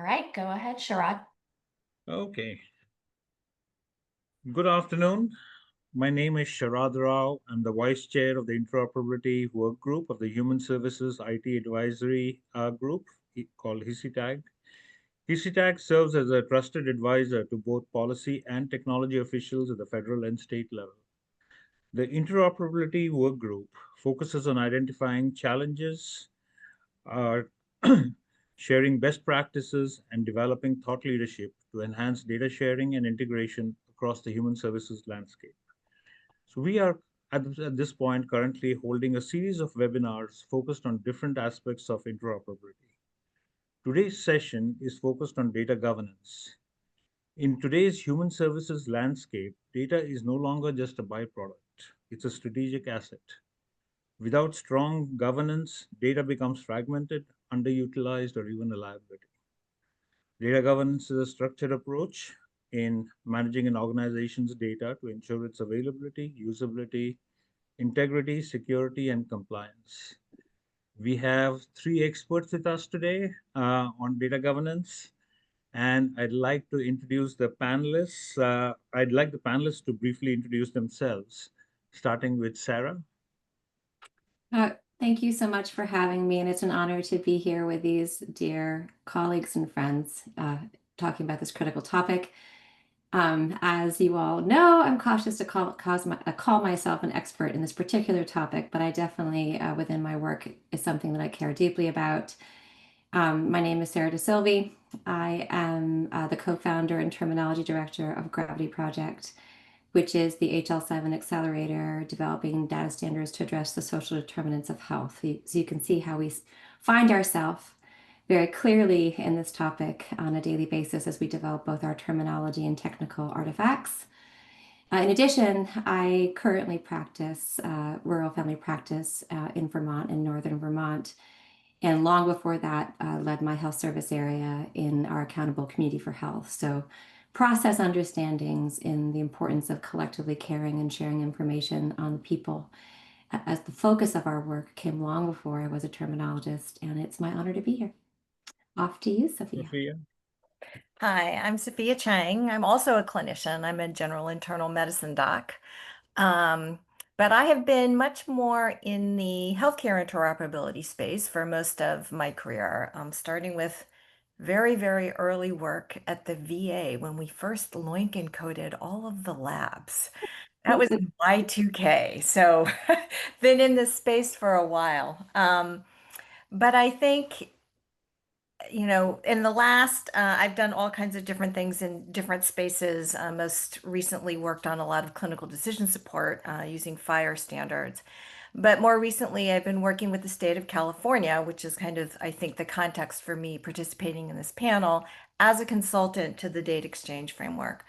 right, go ahead, Sharad. Okay. Good afternoon. My name is Sharad Rao. I'm the Vice Chair of the Interoperability Work Group of the Human Services IT Advisory Group called HSITAG. HSITAG serves as a trusted advisor to both policy and technology officials at the federal and state level. The Interoperability Work Group focuses on identifying challenges, uh, sharing best practices, and developing thought leadership to enhance data sharing and integration across the human services landscape. So, we are at this point currently holding a series of webinars focused on different aspects of interoperability. Today's session is focused on data governance. In today's human services landscape, data is no longer just a byproduct, it's a strategic asset. Without strong governance, data becomes fragmented, underutilized, or even a liability. Data governance is a structured approach in managing an organization's data to ensure its availability, usability, integrity, security, and compliance. We have three experts with us today on data governance, and I'd like to introduce the panelists. I'd like the panelists to briefly introduce themselves, starting with Sarah. Uh, Thank you so much for having me, and it's an honor to be here with these dear colleagues and friends talking about this critical topic. As you all know, I'm cautious to call myself an expert in this particular topic, but I definitely, within my work, is something that I care deeply about. My name is Sarah DeSilvey. I am the co-founder and terminology director of Gravity Project, which is the HL7 accelerator developing data standards to address the social determinants of health. So you can see how we find ourselves very clearly in this topic on a daily basis as we develop both our terminology and technical artifacts. In addition, I currently practice rural family practice in Vermont, in northern Vermont. And long before that, led my health service area in our accountable community for health. So process understandings in the importance of collectively caring and sharing information on people as the focus of our work came long before I was a terminologist, and it's my honor to be here. Off to you, Sophia. Sophia. Hi, I'm Sophia Chang. I'm also a clinician. I'm a general internal medicine doc. But I have been much more in the healthcare interoperability space for most of my career, starting with very, very early work at the VA when we first Loink encoded all of the labs. That was in Y2K. So been in this space for a while. But I think, in the last, I've done all kinds of different things in different spaces. Most recently worked on a lot of clinical decision support using FHIR standards. But more recently, I've been working with the state of California, which is kind of, I think, the context for me participating in this panel as a consultant to the data exchange framework,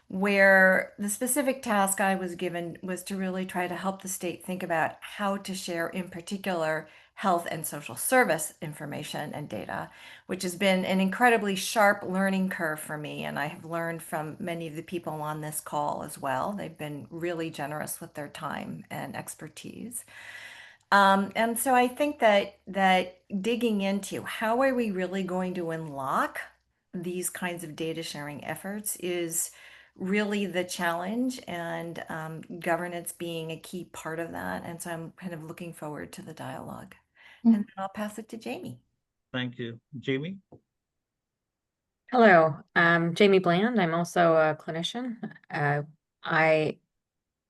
where the specific task I was given was to really try to help the state think about how to share, in particular, health and social service information and data, which has been an incredibly sharp learning curve for me. And I have learned from many of the people on this call as well. They've been really generous with their time and expertise. And so I think that digging into how are we really going to unlock these kinds of data sharing efforts is really the challenge, and governance being a key part of that. And so I'm kind of looking forward to the dialogue. And then I'll pass it to Jaime. Thank you. Jaime? Hello, I'm Jaime Bland. I'm also a clinician. I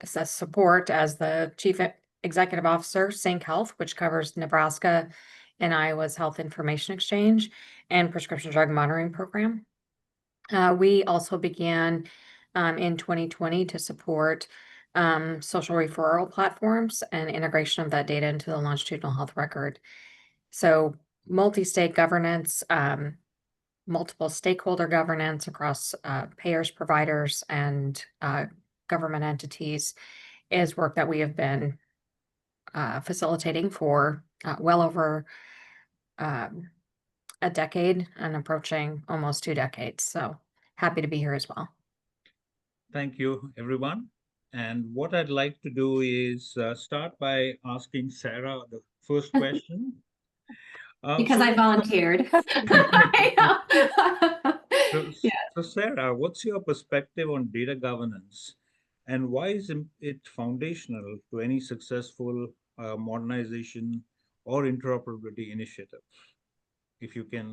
support as the Chief Executive Officer, CyncHealth, which covers Nebraska and Iowa's Health Information Exchange and Prescription Drug Monitoring Program. We also began in 2020 to support social referral platforms and integration of that data into the longitudinal health record. So multi-state governance, multiple stakeholder governance across payers, providers, and government entities is work that we have been facilitating for well over a decade and approaching almost 2 decades. So happy to be here as well. Thank you, everyone. And what I'd like to do is start by asking Sarah the first question. Because I So, volunteered. I know. so, Yeah. so Sarah, what's your perspective on data governance, and why is it foundational to any successful modernization or interoperability initiative? If you can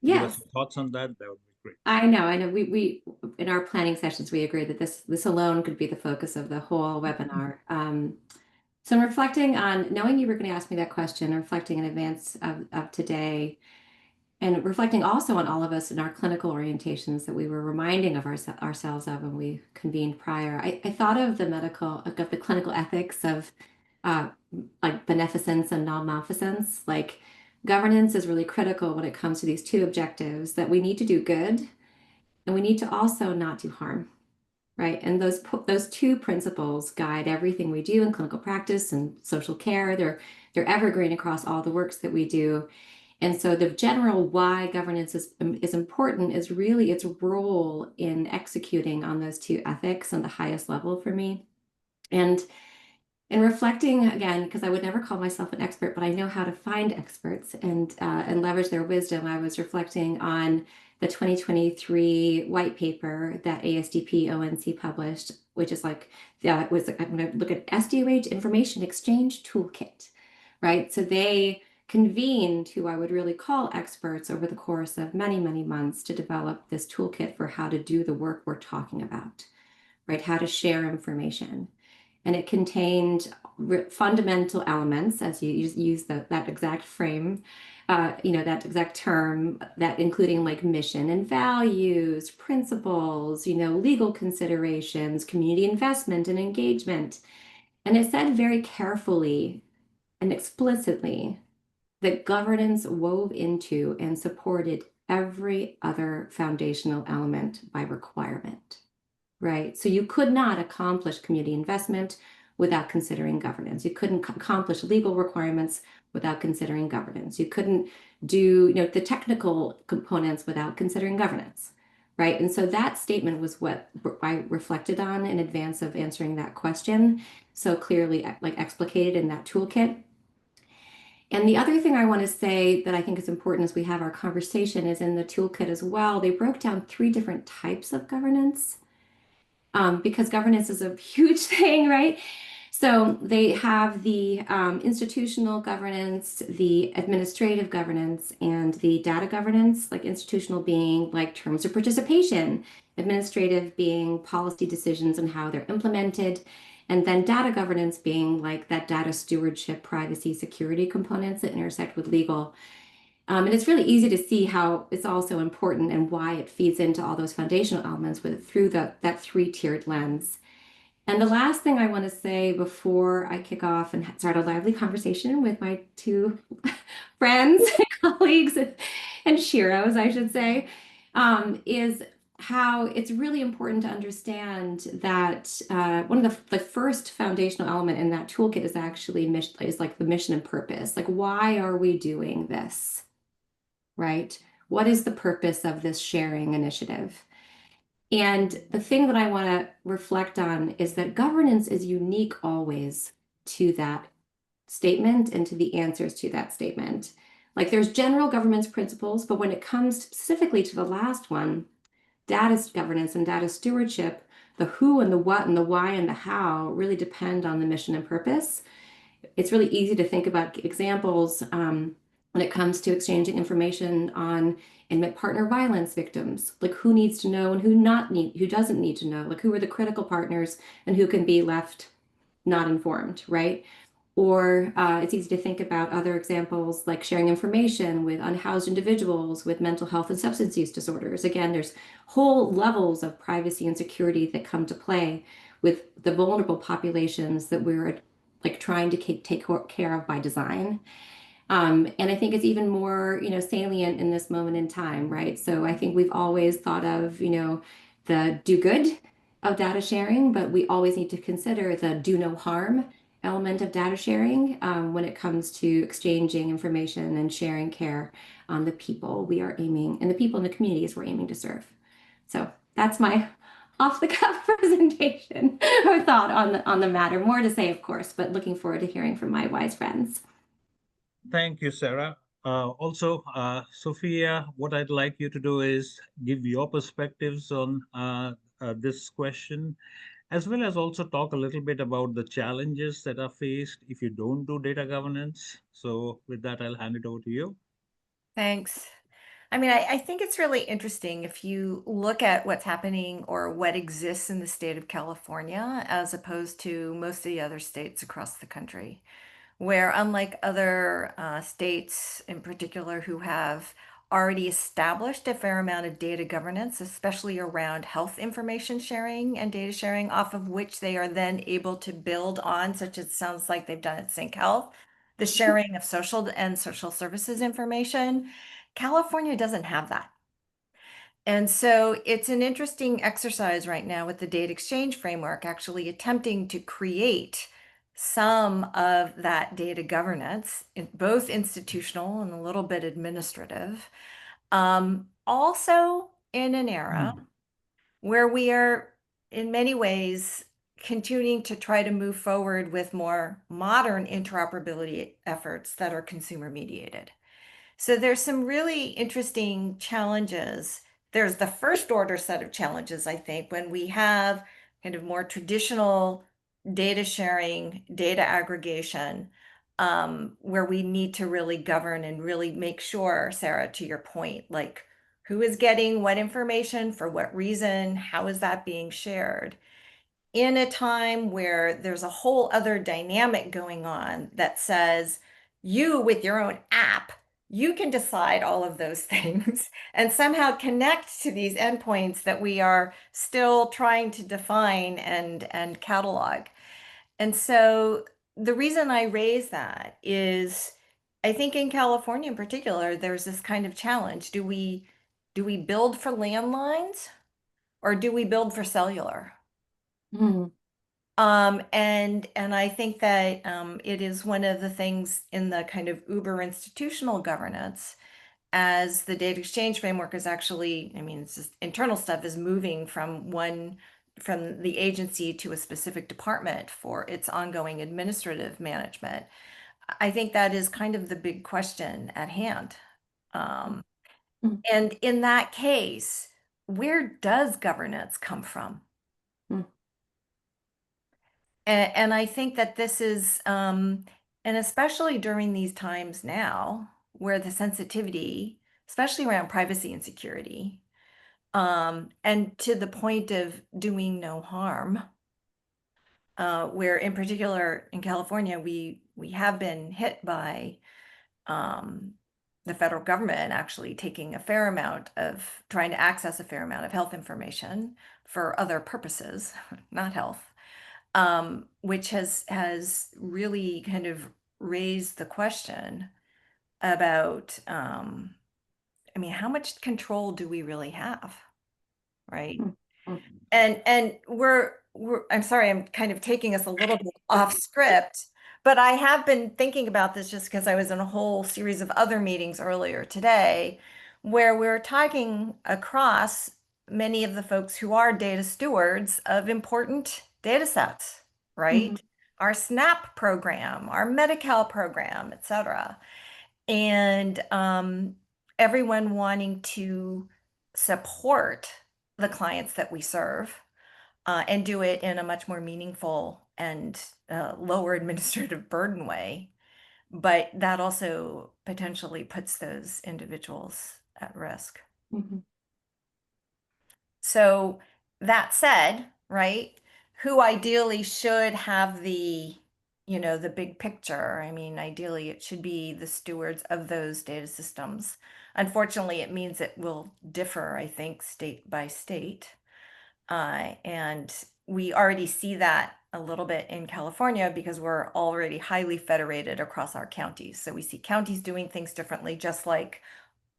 give us Yes. your thoughts on that, that would be great. I know. We in our planning sessions, we agreed that this alone could be the focus of the whole webinar. So I'm reflecting on knowing you were going to ask me that question, reflecting in advance of today, and reflecting also on all of us in our clinical orientations that we were reminding of ourselves of when we convened prior. I thought of the clinical ethics of uh, like beneficence and non-maleficence. Like governance is really critical when it comes to these two objectives that we need to do good and we need to also not do harm, right? And those two principles guide everything we do in clinical practice and social care. They're evergreen across all the works that we do. And so the general why governance is important is really its role in executing on those two ethics on the highest level for me. And reflecting again, because I would never call myself an expert, but I know how to find experts and leverage their wisdom. I was reflecting on the 2023 white paper that ASDP ONC published, which is like I'm going to look at SDOH Information Exchange Toolkit, right? So they convened who I would really call experts over the course of many, many months to develop this toolkit for how to do the work we're talking about, right? How to share information. And it contained fundamental elements, as you use that exact frame, that exact term, that including like mission and values, principles, legal considerations, community investment and engagement. And it said very carefully and explicitly that governance wove into and supported every other foundational element by requirement. Right. So you could not accomplish community investment without considering governance. You couldn't accomplish legal requirements without considering governance. You couldn't do, the technical components without considering governance. Right. And so that statement was what I reflected on in advance of answering that question. So clearly like explicated in that toolkit. And the other thing I want to say that I think is important as we have our conversation is in the toolkit as well. They broke down 3 different types of governance. Because governance is a huge thing, right? So they have the institutional governance, the administrative governance, and the data governance, like institutional being like terms of participation, administrative being policy decisions and how they're implemented, and then data governance being like that data stewardship, privacy, security components that intersect with legal. And it's really easy to see how it's also important and why it feeds into all those foundational elements through that 3-tiered lens. And the last thing I want to say before I kick off and start a lively conversation with my 2 friends, colleagues, and Shiros, I should say, is how it's really important to understand that one of the first foundational element in that toolkit is actually like the mission and purpose. Like, why are we doing this? Right? What is the purpose of this sharing initiative? And the thing that I want to reflect on is that governance is unique always to that statement and to the answers to that statement. Like there's general governance principles, but when it comes specifically to the last one, data governance and data stewardship, the who and the what and the why and the how really depend on the mission and purpose. It's really easy to think about examples when it comes to exchanging information on intimate partner violence victims, like who needs to know and who doesn't need to know, like who are the critical partners and who can be left not informed, right? Or it's easy to think about other examples like sharing information with unhoused individuals with mental health and substance use disorders. Again, there's whole levels of privacy and security that come to play with the vulnerable populations that we're like trying to take care of by design. And I think it's even more, salient in this moment in time, right? So I think we've always thought of, the do good of data sharing, but we always need to consider the do no harm element of data sharing when it comes to exchanging information and sharing care on the people we are aiming and the people in the communities we're aiming to serve. So that's my off the cuff presentation or thought on the matter. More to say, of course, but looking forward to hearing from my wise friends. Thank you, Sarah. Also, Sophia, what I'd like you to do is give your perspectives on this question, as well as also talk a little bit about the challenges that are faced if you don't do data governance. So with that, I'll hand it over to you. Thanks. I mean, I think it's really interesting if you look at what's happening or what exists in the state of California as opposed to most of the other states across the country, where unlike other states in particular who have already established a fair amount of data governance, especially around health information sharing and data sharing, off of which they are then able to build on, such as it sounds like they've done at CyncHealth, the sharing of social and social services information. California doesn't have that. And so it's an interesting exercise right now with the data exchange framework, actually attempting to create some of that data governance, both institutional and a little bit administrative. Also in an era where we are in many ways continuing to try to move forward with more modern interoperability efforts that are consumer mediated. So there's some really interesting challenges. There's the first order set of challenges, I think, when we have kind of more traditional data sharing, data aggregation, where we need to really govern and really make sure, Sarah, to your point, like who is getting what information, for what reason, how is that being shared? In a time where there's a whole other dynamic going on that says you with your own app, you can decide all of those things and somehow connect to these endpoints that we are still trying to define and catalog. And so the reason I raise that is I think in California in particular, there's this kind of challenge. Do we build for landlines or do we build for cellular? Mm. And I think that it is one of the things in the kind of uber institutional governance as the data exchange framework is actually, I mean, it's just internal stuff is moving from the agency to a specific department for its ongoing administrative management. I think that is kind of the big question at hand. Mm. And in that case, where does governance come from? And I think that this is, and especially during these times now, where the sensitivity, especially around privacy and security, and to the point of doing no harm, where in particular in California, we have been hit by the federal government actually taking a fair amount of, trying to access a fair amount of health information for other purposes, not health. Which has really kind of raised the question about, I mean, how much control do we really have, right? And I'm sorry, I'm kind of taking us a little bit off script, but I have been thinking about this just because I was in a whole series of other meetings earlier today where we're talking across many of the folks who are data stewards of important data sets, right? Our SNAP program, our Medi-Cal program, et cetera. And everyone wanting to support the clients that we serve and do it in a much more meaningful and lower administrative burden way. But that also potentially puts those individuals at risk. So that said, right, who ideally should have the, the big picture? I mean, ideally it should be the stewards of those data systems. Unfortunately, it means it will differ, I think, state by state. And we already see that a little bit in California because we're already highly federated across our counties. So we see counties doing things differently, just like,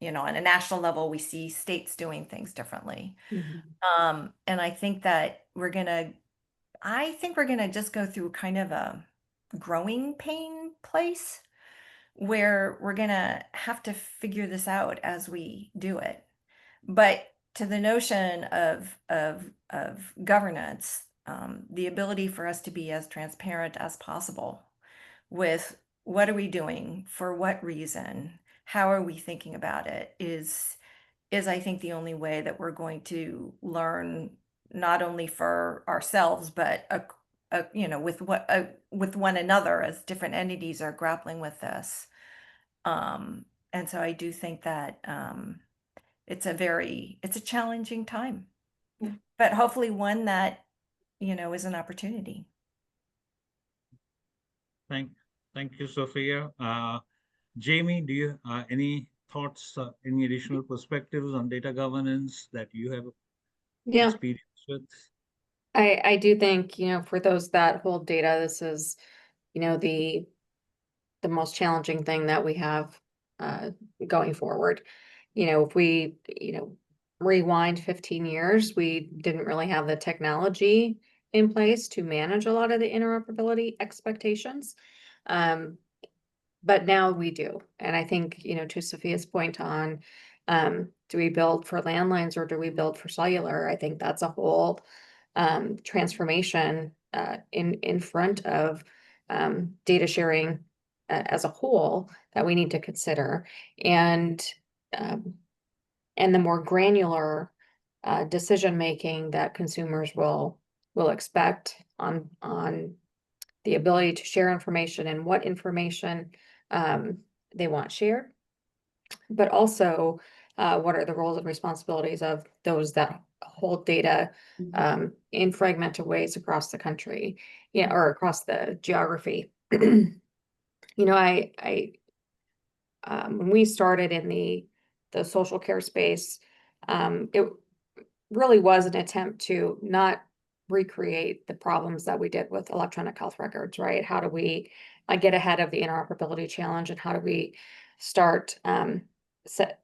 on a national level, we see states doing things differently. And I think that we're gonna just go through kind of a growing pain place where we're gonna have to figure this out as we do it. But to the notion of governance, the ability for us to be as transparent as possible with what are we doing, for what reason, how are we thinking about it is I think the only way that we're going to learn, not only for ourselves, but with one another as different entities are grappling with this. And so I do think that it's a challenging time, Yeah. but hopefully one that, is an opportunity. Thank you, Sophia. Jaime, do you any thoughts, any additional perspectives on data governance that you have Yeah, experience with? I do think, for those that hold data, this is, the most challenging thing that we have going forward. If we, rewind 15 years, we didn't really have the technology in place to manage a lot of the interoperability expectations. But now we do. And I think, to Sophia's point on, do we build for landlines or do we build for cellular? I think that's a whole transformation in front of data sharing as a whole that we need to consider. And the more granular decision making that consumers will expect on the ability to share information and what information they want shared, but also what are the roles and responsibilities of those that hold data in fragmented ways across the country, or across the geography. I when we started in the social care space, it really was an attempt to not recreate the problems that we did with electronic health records, right? How do we get ahead of the interoperability challenge, and how do we start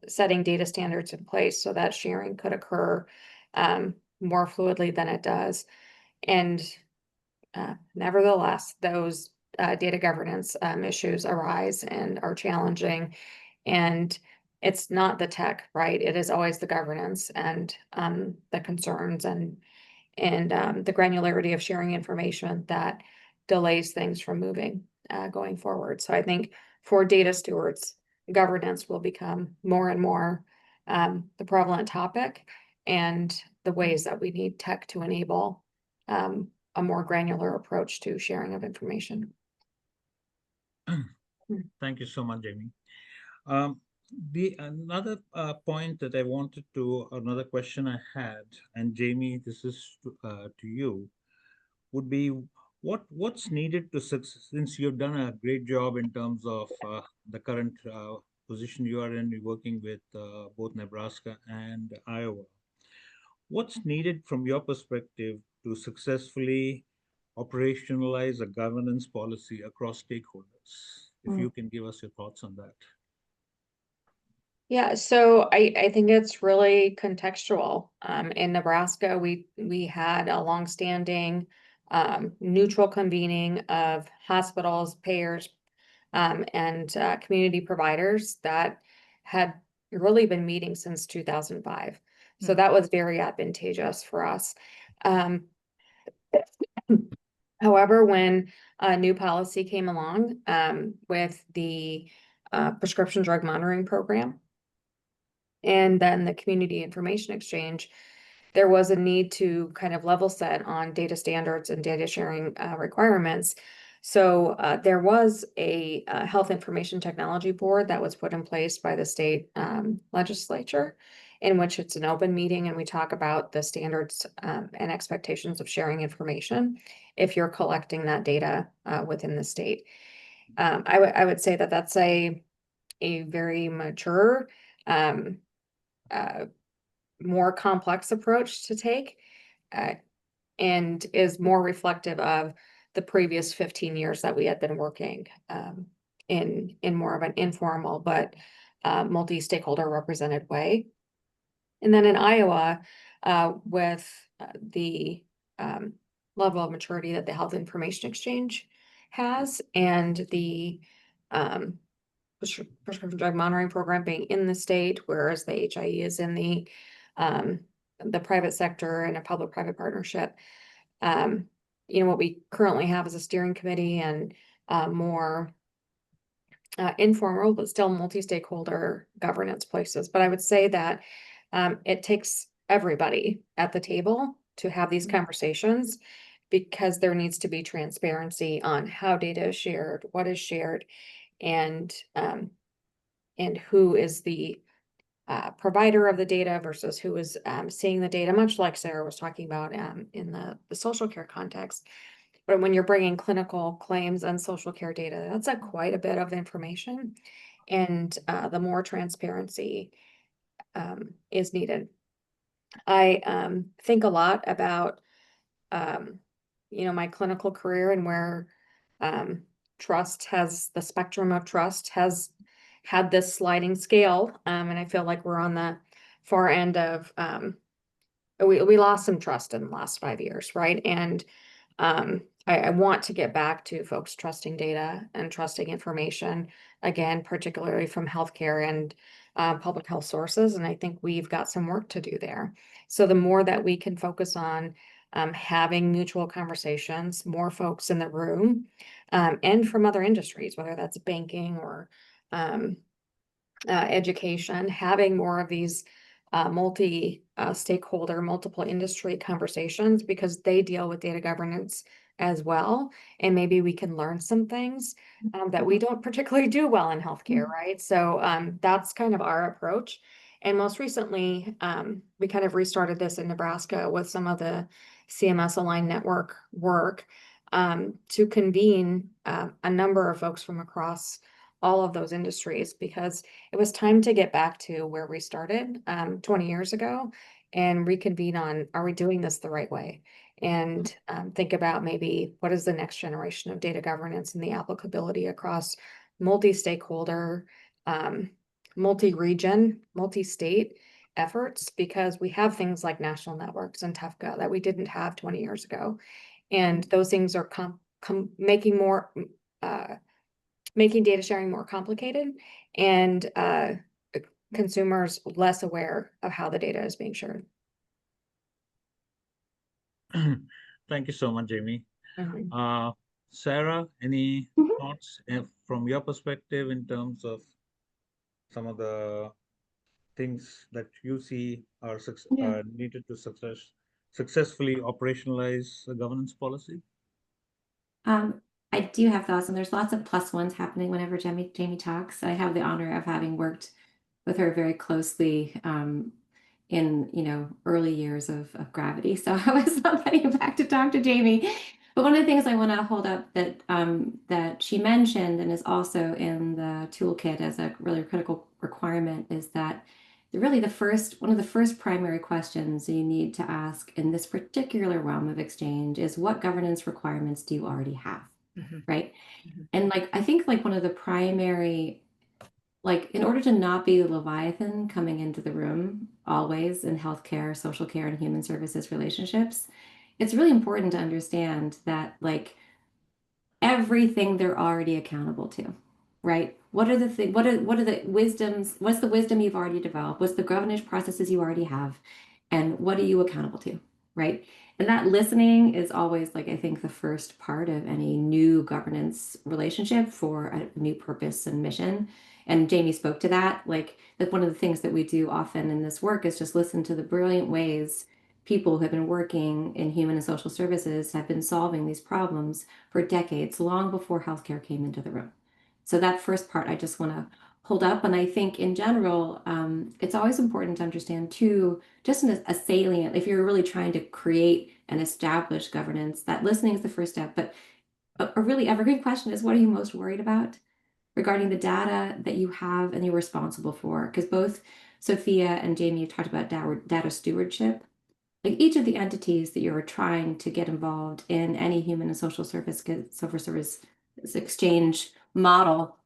setting data standards in place so that sharing could occur more fluidly than it does? And nevertheless, those data governance issues arise and are challenging. And it's not the tech, right? It is always the governance and the concerns and the granularity of sharing information that delays things from moving going forward. So I think for data stewards, governance will become more and more the prevalent topic, and the ways that we need tech to enable a more granular approach to sharing of information. Thank you so much, Jaime. The another point that I wanted to, another question I had, and Jaime, this is to you, would be what's needed to success, since you've done a great job in terms of the current position you are in, you're working with both Nebraska and Iowa. What's needed from your perspective to successfully operationalize a governance policy across stakeholders? If you can give us your thoughts on that. Yeah, so I think it's really contextual. In Nebraska, we had a longstanding neutral convening of hospitals, payers, and community providers that had really been meeting since 2005. So that was very advantageous for us. However, when a new policy came along with the prescription drug monitoring program, and then the community information exchange, there was a need to kind of level set on data standards and data sharing requirements. So there was a health information technology board that was put in place by the state legislature, in which it's an open meeting and we talk about the standards and expectations of sharing information if you're collecting that data within the state. I would say that that's a very mature, more complex approach to take, and is more reflective of the previous 15 years that we had been working in more of an informal but multi-stakeholder represented way. And then in Iowa, with the level of maturity that the Health Information Exchange has, and the prescription drug monitoring program being in the state, whereas the HIE is in the private sector and a public-private partnership. What we currently have is a steering committee and more informal, but still multi-stakeholder governance places. But I would say that it takes everybody at the table to have these conversations, because there needs to be transparency on how data is shared, what is shared, and who is the provider of the data versus who is seeing the data, much like Sarah was talking about in the social care context. But when you're bringing clinical claims and social care data, that's quite a bit of information. And the more transparency is needed. I think a lot about, my clinical career and where the spectrum of trust has had this sliding scale. And I feel like we're on the far end of, we lost some trust in the last 5 years, right? And I want to get back to folks trusting data and trusting information, again, particularly from healthcare and public health sources. And I think we've got some work to do there. So the more that we can focus on having mutual conversations, more folks in the room, and from other industries, whether that's banking or education, having more of these multi-stakeholder, multiple industry conversations, because they deal with data governance as well. And maybe we can learn some things that we don't particularly do well in healthcare, right? So that's kind of our approach. And most recently, we kind of restarted this in Nebraska with some of the CMS aligned network work to convene a number of folks from across all of those industries, because it was time to get back to where we started 20 years ago and reconvene on, are we doing this the right way? And think about maybe what is the next generation of data governance and the applicability across multi-stakeholder, multi-region, multi-state efforts, because we have things like national networks and TEFCA that we didn't have 20 years ago. And those things are making data sharing more complicated, and consumers less aware of how the data is being shared. Thank you so much, Jaime. Mhm. Sarah, any thoughts from your perspective in terms of some of the things that you see are needed to successfully operationalize a governance policy? I do have thoughts, and there's lots of plus ones happening whenever Jaime talks. I have the honor of having worked with her very closely in early years of gravity. So I was not getting back to talk to Jaime. But one of the things I want to hold up that she mentioned and is also in the toolkit as a really critical requirement is that one of the first primary questions you need to ask in this particular realm of exchange is, what governance requirements do you already have? Right? And I think one of the primary, in order to not be the Leviathan coming into the room always in healthcare, social care, and human services relationships, it's really important to understand that everything they're already accountable to, right? What are the wisdoms? What's the wisdom you've already developed? What's the governance processes you already have? And what are you accountable to, right? And that listening is always, I think, the first part of any new governance relationship for a new purpose and mission. And Jaime spoke to that. That one of the things that we do often in this work is just listen to the brilliant ways people who have been working in human and social services have been solving these problems for decades, long before healthcare came into the room. So that first part I just want to hold up. And I think in general, it's always important to understand too, just a salient, if you're really trying to create and establish governance, that listening is the first step. But a really evergreen question is, what are you most worried about regarding the data that you have and you're responsible for? Because both Sophia and Jaime have talked about data stewardship. Each of the entities that you're trying to get involved in any human and social service exchange model,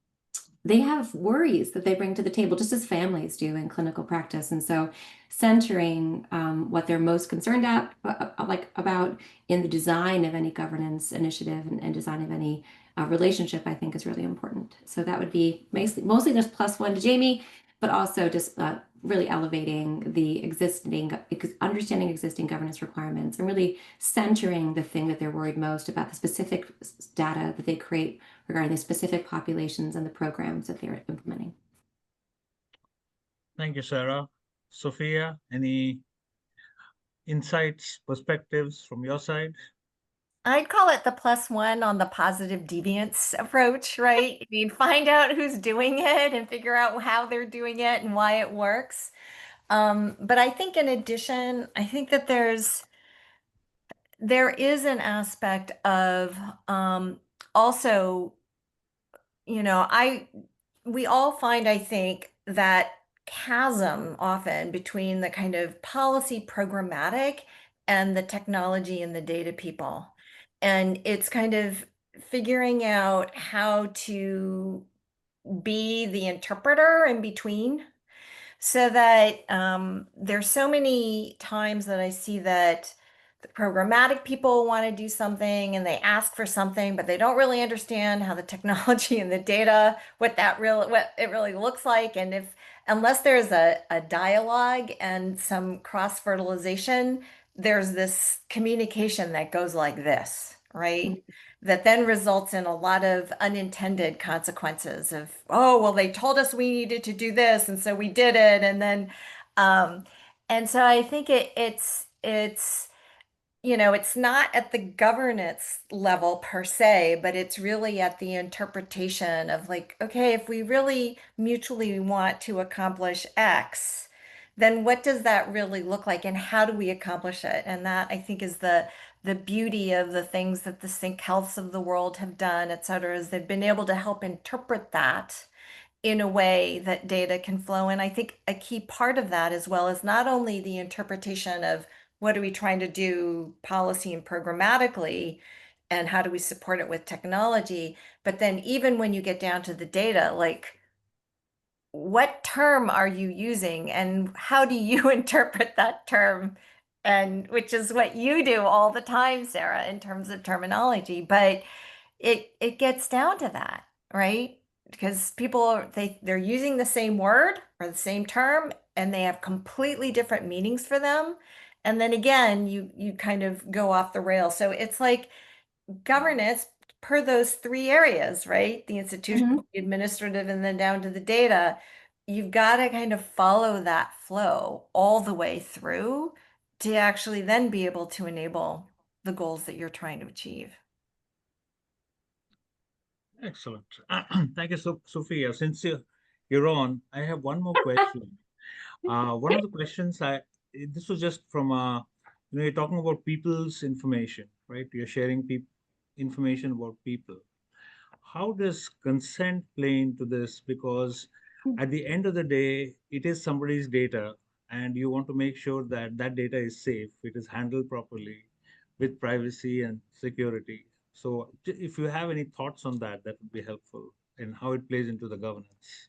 they have worries that they bring to the table, just as families do in clinical practice. And so centering what they're most concerned about in the design of any governance initiative and design of any relationship, I think is really important. So that would be mostly just plus one to Jaime, but also just really elevating the understanding existing governance requirements and really centering the thing that they're worried most about, the specific data that they create regarding the specific populations and the programs that they're implementing. Thank you, Sarah. Sophia, any insights, perspectives from your side? I'd call it the +1 on the positive deviance approach, right? I mean, find out who's doing it and figure out how they're doing it and why it works. But I think in addition, I think that there is an aspect of also, we all find, I think, that chasm often between the kind of policy programmatic and the technology and the data people. And it's kind of figuring out how to be the interpreter in between, so that there's so many times that I see that the programmatic people want to do something and they ask for something, but they don't really understand how the technology and the data, what it really looks like. And unless there's a dialogue and some cross-fertilization, there's this communication that goes like this, right? That then results in a lot of unintended consequences of, oh, well, they told us we needed to do this, and so we did it. And then, and so I think it's it's not at the governance level per se, but it's really at the interpretation of like, okay, if we really mutually want to accomplish X, then what does that really look like and how do we accomplish it? And that, I think, is the beauty of the things that the CyncHealths of the world have done, et cetera, is they've been able to help interpret that in a way that data can flow. And I think a key part of that as well is not only the interpretation of what are we trying to do policy and programmatically, and how do we support it with technology, but then even when you get down to the data, like what term are you using and how do you interpret that term? And which is what you do all the time, Sarah, in terms of terminology. But it gets down to that, right? Because people they're using the same word or the same term and they have completely different meanings for them. And then again, you kind of go off the rails. So it's like governance per those three areas, right? The institutional, the administrative, and then down to the data. You've got to kind of follow that flow all the way through to actually then be able to enable the goals that you're trying to achieve. Excellent. Thank you, Sophia. Since you're on, I have one more question. One of the questions this was just from, you're talking about people's information, right? You're sharing information about people. How does consent play into this? Because at the end of the day, it is somebody's data, and you want to make sure that that data is safe, it is handled properly with privacy and security. So if you have any thoughts on that, that would be helpful, and how it plays into the governance.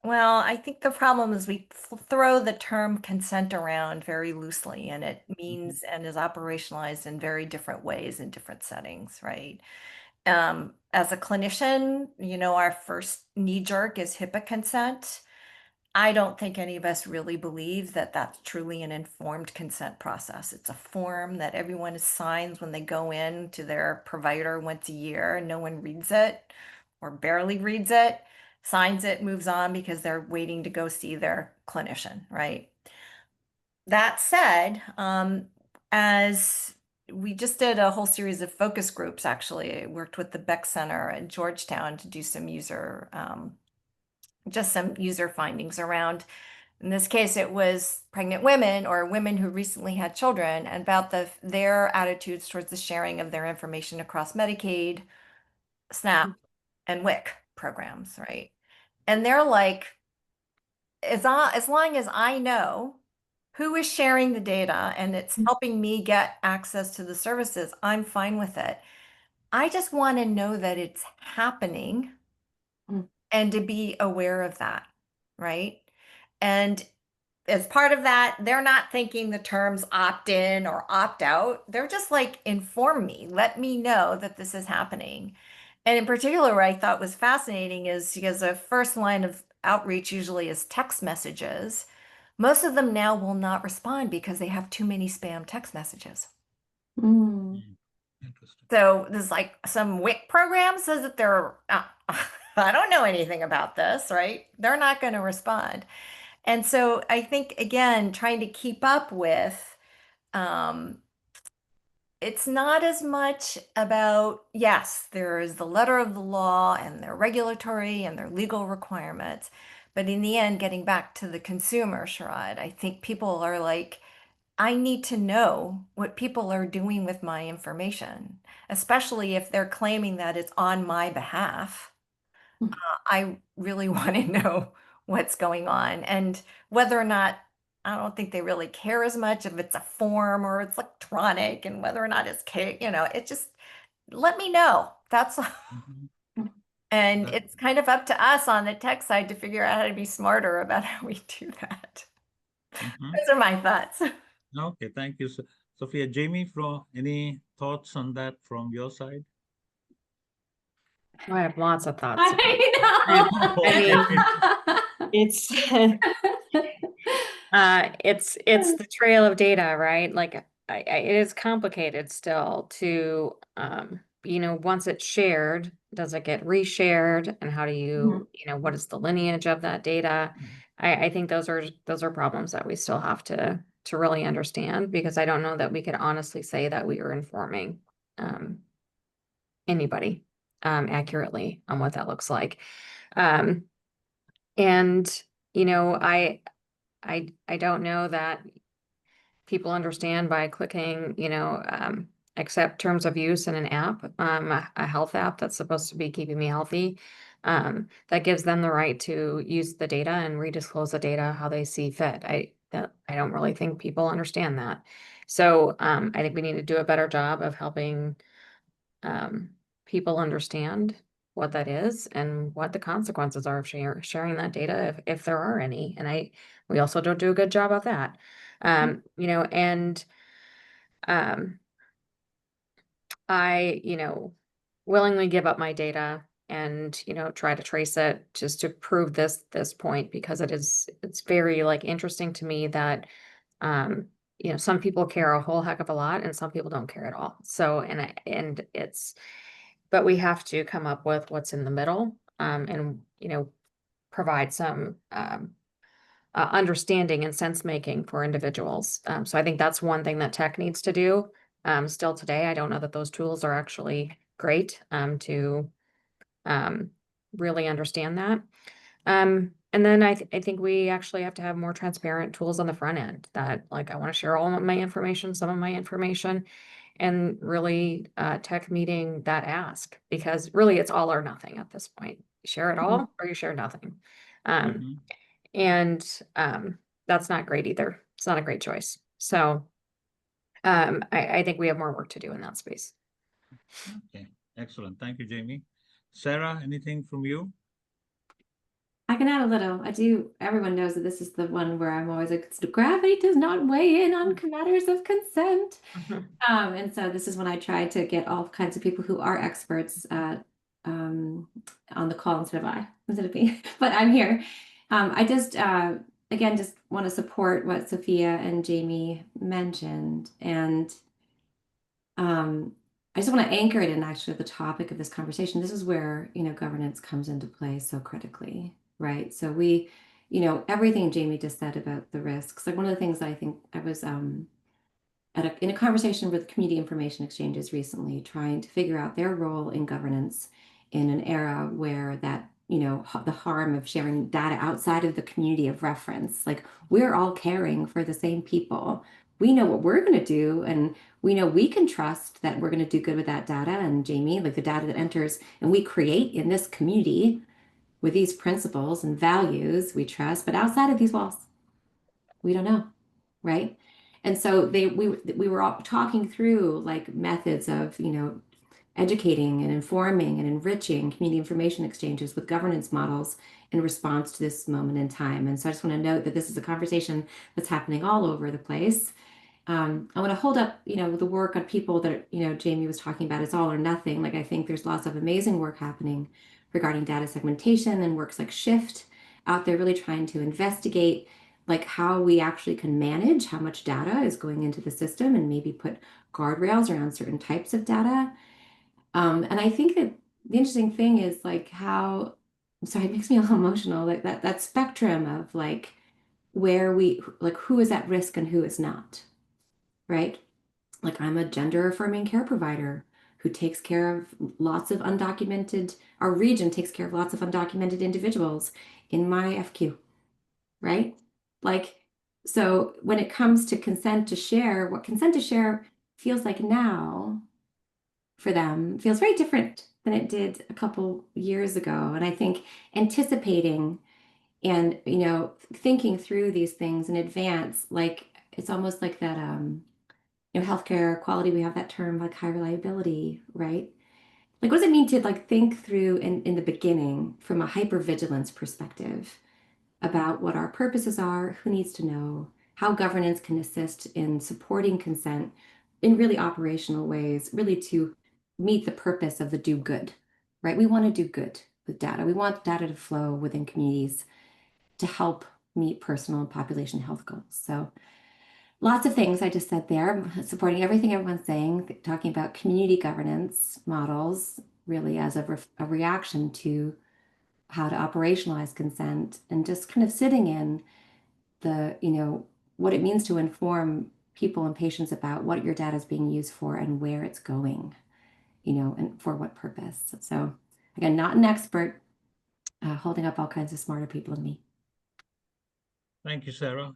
Well, I think the problem is we throw the term consent around very loosely, and it means and is operationalized in very different ways in different settings, right? As a clinician, our first knee jerk is HIPAA consent. I don't think any of us really believe that that's truly an informed consent process. It's a form that everyone signs when they go in to their provider once a year. No one reads it or barely reads it, signs it, moves on because they're waiting to go see their clinician, right? That said, as we just did a whole series of focus groups, actually. I worked with the Beck Center at Georgetown to do some just some user findings around, in this case, it was pregnant women or women who recently had children, and about their attitudes towards the sharing of their information across Medicaid, SNAP, and WIC programs, right? And they're like, as long as I know who is sharing the data and it's helping me get access to the services, I'm fine with it. I just want to know that it's happening and to be aware of that, right? And as part of that, they're not thinking the terms opt in or opt out. They're just like, inform me, let me know that this is happening. And in particular, what I thought was fascinating is because the first line of outreach usually is text messages. Most of them now will not respond because they have too many spam text messages. Interesting. So there's like some WIC program says that they're, I don't know anything about this, right? They're not going to respond. And so I think, again, trying to keep up with, um, it's not as much about, yes, there is the letter of the law and their regulatory and their legal requirements. But in the end, getting back to the consumer, Sharad, I think people are like, I need to know what people are doing with my information, especially if they're claiming that it's on my behalf. I really want to know what's going on and whether or not, I don't think they really care as much if it's a form or it's electronic and whether or not it's, it just, let me know. That's, Mhm. and That, it's kind of up to us on the tech side to figure out how to be smarter about how we do that. mhm. Those are my thoughts. Okay, thank you. Sophia, Jamie, any thoughts on that from your side? I have lots of thoughts. I mean, Okay. it's it's the trail of data, right? Like it is complicated still to once it's shared, does it get reshared, and how do what is the lineage of that data? I think those are problems that we still have to really understand, because I don't know that we could honestly say that we are informing um anybody accurately on what that looks like. Um and I don't know that people understand by clicking, accept terms of use in an app, a health app that's supposed to be keeping me healthy, that gives them the right to use the data and redisclose the data how they see fit. I don't really think people understand that. So I think we need to do a better job of helping um, people understand what that is and what the consequences are of sharing that data, if there are any. And we also don't do a good job of that. And um, I, willingly give up my data and, try to trace it just to prove this point, because it's very like interesting to me that, some people care a whole heck of a lot and some people don't care at all. So, but we have to come up with what's in the middle, and, provide some, understanding and sense making for individuals. So I think that's one thing that tech needs to do. Still today, I don't know that those tools are actually great, to um, really understand that. And then I think we actually have to have more transparent tools on the front end, that like I want to share all of my information, some of my information, and really tech meeting that ask, because really it's all or nothing at this point. You share it all or you share nothing. Um, Mhm. and that's not great either. It's not a great choice. So I think we have more work to do in that space. Okay, excellent. Thank you, Jamie. Sarah, anything from you? I can add a little. I do. Everyone knows that this is the one where I'm always like, gravity does not weigh in on matters of consent. And so this is when I try to get all kinds of people who are experts on the call instead of me. But I'm here. I just again just want to support what Sophia and Jamie mentioned, and I just want to anchor it in actually the topic of this conversation. This is where, governance comes into play so critically, right? So everything Jamie just said about the risks. Like one of the things I think I was in a conversation with community information exchanges recently, trying to figure out their role in governance in an era where that, the harm of sharing data outside of the community of reference, like we're all caring for the same people. We know what we're going to do, and we know we can trust that we're going to do good with that data. And Jamie, like the data that enters and we create in this community with these principles and values, we trust, but outside of these walls, we don't know, right? And so we were all talking through like methods of, educating and informing and enriching community information exchanges with governance models in response to this moment in time. And so I just want to note that this is a conversation that's happening all over the place. I want to hold up, the work on people that, Jamie was talking about. It's all or nothing. Like I think there's lots of amazing work happening regarding data segmentation and works like Shift out there really trying to investigate like how we actually can manage how much data is going into the system and maybe put guardrails around certain types of data. And I think that the interesting thing is like how, sorry, it makes me a little emotional, like that spectrum of like where we, like who is at risk and who is not, right? Like I'm a gender affirming care provider who takes care of lots of undocumented, our region takes care of lots of undocumented individuals in my FQ, right? Like, so when it comes to consent to share, what consent to share feels like now for them feels very different than it did a couple years ago. And I think anticipating and, thinking through these things in advance, like it's almost like that, healthcare quality, we have that term like high reliability, right? Like, what does it mean to like think through in the beginning from a hypervigilance perspective about what our purposes are, who needs to know, how governance can assist in supporting consent in really operational ways, really to meet the purpose of the do good, right? We want to do good with data. We want data to flow within communities to help meet personal and population health goals. So lots of things I just said there, supporting everything everyone's saying, talking about community governance models, really as a reaction to how to operationalize consent, and just kind of sitting in the, what it means to inform people and patients about what your data is being used for and where it's going, and for what purpose. So again, not an expert, holding up all kinds of smarter people than me. Thank you, Sarah.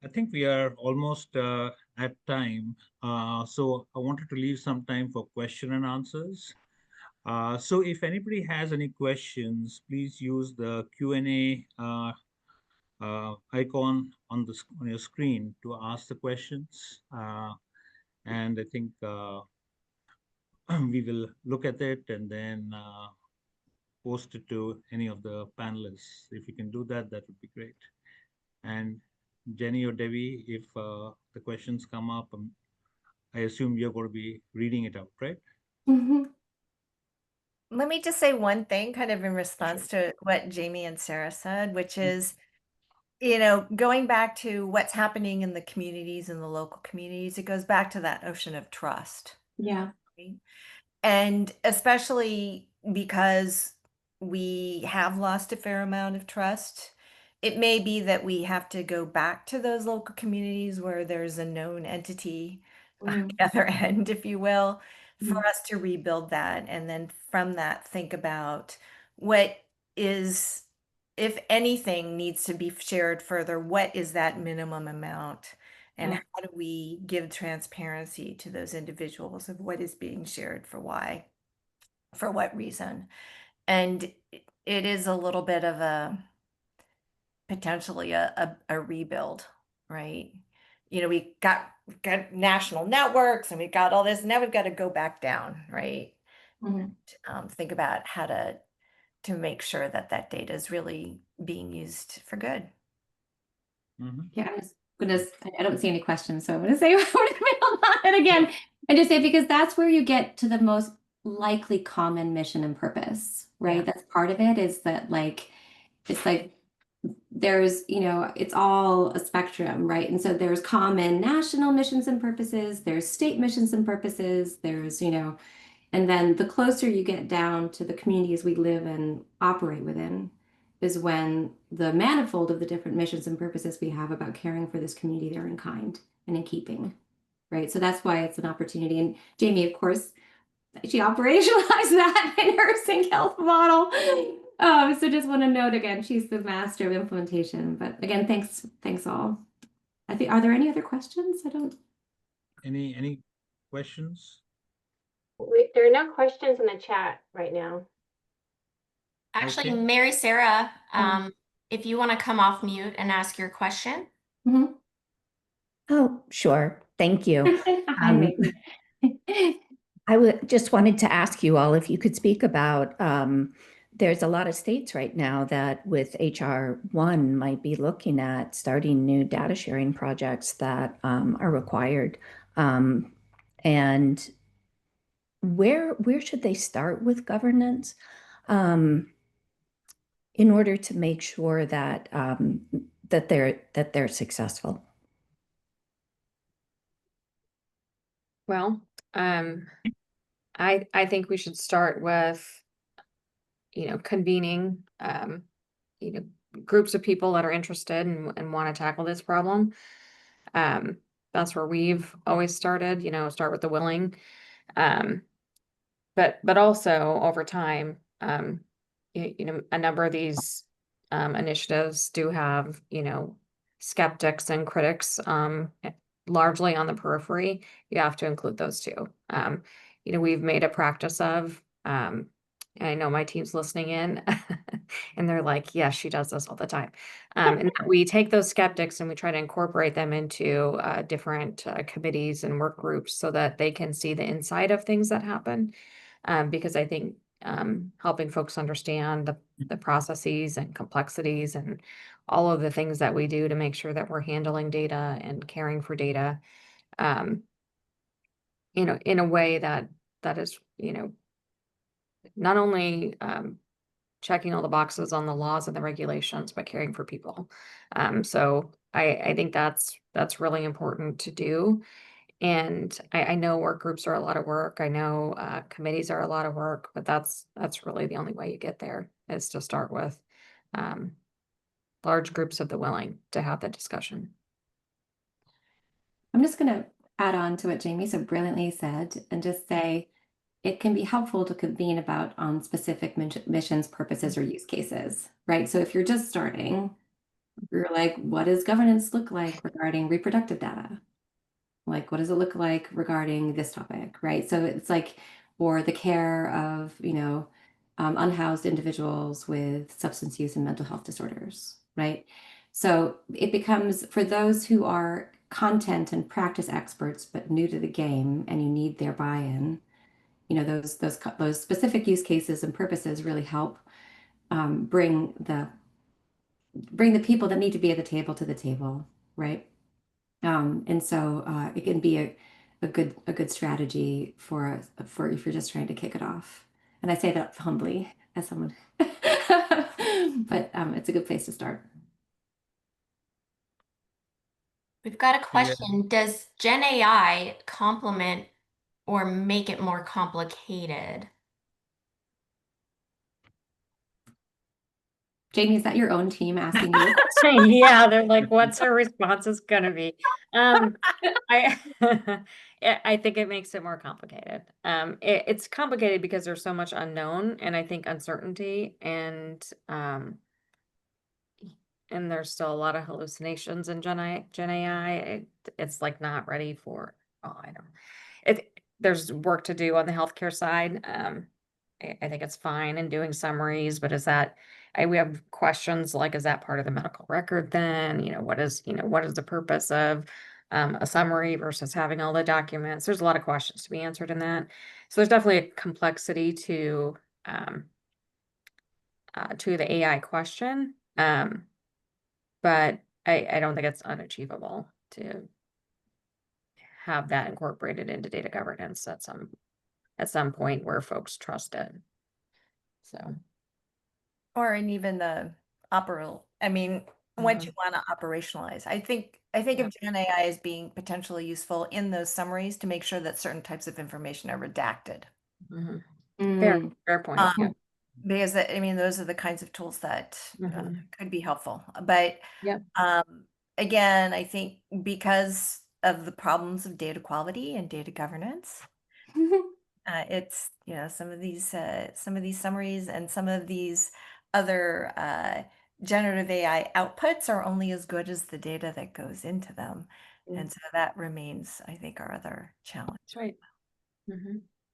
I think we are almost at time. So I wanted to leave some time for question and answers. So if anybody has any questions, please use the Q&A icon on on your screen to ask the questions. And I think we will look at it and then post it to any of the panelists. If you can do that, that would be great. And Jenny or Debbie, if the questions come up, I assume you're going to be reading it out, right? Mm-hmm. Let me just say one thing kind of in response to what Jaime and Sarah said, which is, going back to what's happening in the communities and the local communities, it goes back to that notion of trust. Yeah. Right? And especially because we have lost a fair amount of trust, it may be that we have to go back to those local communities where there's a known entity on the other end, if you will, for us to rebuild that. And then from that, think about what is, if anything needs to be shared further, what is that minimum amount? And how do we give transparency to those individuals of what is being shared for why, for what reason? And it is a little bit of a potentially a rebuild, right? We got national networks and we got all this. Now we've got to go back down, right? Think about how to make sure that that data is really being used for good. Yeah, I don't see any questions, so I'm gonna say it again and just say, because that's where you get to the most likely common mission and purpose, right? Yeah. That's part of it, is that like, it's like there's, it's all a spectrum, right? And so there's common national missions and purposes, there's state missions and purposes, there's, and then the closer you get down to the communities we live and operate within is when the manifold of the different missions and purposes we have about caring for this community, they're in kind and in keeping, right? So that's why it's an opportunity. And Jaime, of course, she operationalized that in her CyncHealth model. So just want to note again, she's the master of implementation. But again, thanks all. I think, are there any other questions? I don't. Any questions? There are no questions in the chat right now. Actually, Okay. Mary Sarah, if you want to come off mute and ask your question. Mm-hmm. Oh, sure. Thank you. Hi, I just wanted to ask you all if you could speak about, there's a lot of states right now that with HR 1 might be looking at starting new data sharing projects that are required. And where should they start with governance in order to make sure that that they're successful? Well, I think we should start with, convening, groups of people that are interested and want to tackle this problem. That's where we've always started, start with the willing. But also over time, a number of these initiatives do have, skeptics and critics, largely on the periphery. You have to include those too. We've made a practice of, and I know my team's listening in, and they're like, "Yeah, she does this all the time." And we take those skeptics and we try to incorporate them into different committees and work groups so that they can see the inside of things that happen. Because I think helping folks understand the processes and complexities and all of the things that we do to make sure that we're handling data and caring for data, in a way that is, not only checking all the boxes on the laws and the regulations, but caring for people. So I think that's really important to do. And I know work groups are a lot of work. I know committees are a lot of work, but that's really the only way you get there, is to start with large groups of the willing to have the discussion. I'm just going to add on to what Jaime so brilliantly said and just say it can be helpful to convene about on specific missions, purposes, or use cases, right? So if you're just starting, you're like, what does governance look like regarding reproductive data? Like, what does it look like regarding this topic, right? So it's like, or the care of, unhoused individuals with substance use and mental health disorders, right? So it becomes, for those who are content and practice experts, but new to the game, and you need their buy-in, those specific use cases and purposes really help bring the people that need to be at the table to the table, right? And so it can be a good strategy for if you're just trying to kick it off. And I say that humbly as someone, but it's a good place to start. We've got a question. Does Gen AI complement or make it more complicated? Jaime, is that your own team asking you? Yeah, they're like, what's her response is gonna be? I I think it makes it more complicated. It's complicated because there's so much unknown, and I think uncertainty, and there's still a lot of hallucinations in Gen AI. It's like not ready for, I don't. There's work to do on the healthcare side. I think it's fine in doing summaries, but we have questions like, is that part of the medical record then? What is the purpose of a summary versus having all the documents? There's a lot of questions to be answered in that. So there's definitely a complexity to the AI question. But I don't think it's unachievable to have that incorporated into data governance at some point where folks trust it. So. Or in even the once you want to operationalize. I think of Gen AI as being potentially useful in those summaries to make sure that certain types of information are redacted. Fair point. Yeah. Because those are the kinds of tools that could be helpful. But again, I think because of the problems of data quality and data governance, it's some of these summaries and some of these other generative AI outputs are only as good as the data that goes into them. And so that remains, I think, our other challenge. That's right.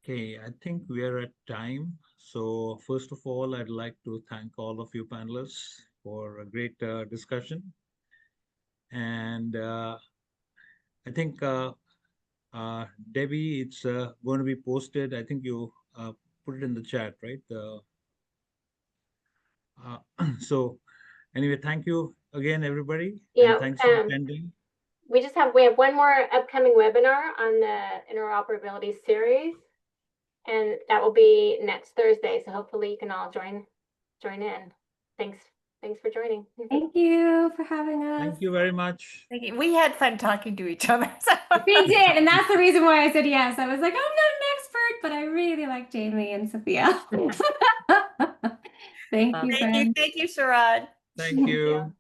Okay, I think we are at time. So first of all, I'd like to thank all of you panelists for a great discussion. And I think, Debbie, it's going to be posted. I think you put it in the chat, right? So anyway, thank you again, everybody. Yeah, and thanks for attending. We have one more upcoming webinar on the interoperability series, and that will be next Thursday. So hopefully you can all join in. Thanks. Thanks for joining. Thank you for having us. Thank you very much. Thank you. We had fun talking to each other. So. We did, and that's the reason why I said yes. I was like, I'm not an expert, but I really like Jaime and Sophia. Thank you, friends. Thank you, Sharad. Thank you.